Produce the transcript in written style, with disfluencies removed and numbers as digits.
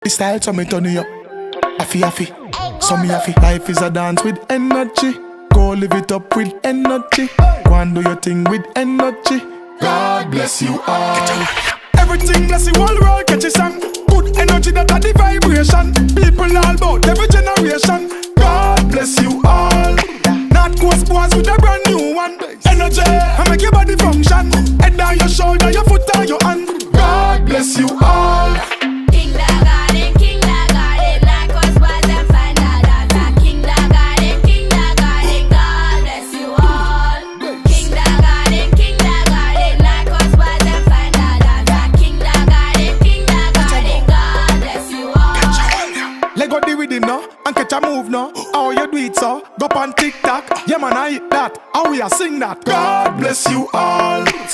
The style so me turn you up. Afi. So me afi. Life is a dance with energy. Go live it up with energy. Go and do your thing with energy. God bless you all. Everything bless you all world, catch a song. Good energy that are the vibration. People all about every generation. God bless you all. Not Coast Boys with a brand new one. Energy, I make your body function. Head down your shoulder, your foot on your hand. God bless you all. King the garden, like Coast Boys and find a dancer. King the garden, God bless you all. King the garden, like Coast Boys and find a dancer. King the garden, God bless you all. Let go the rhythm now and catch a move now. How you do it so? Go on TikTok. Yeah man, I hit that. How we a sing that? God bless you all.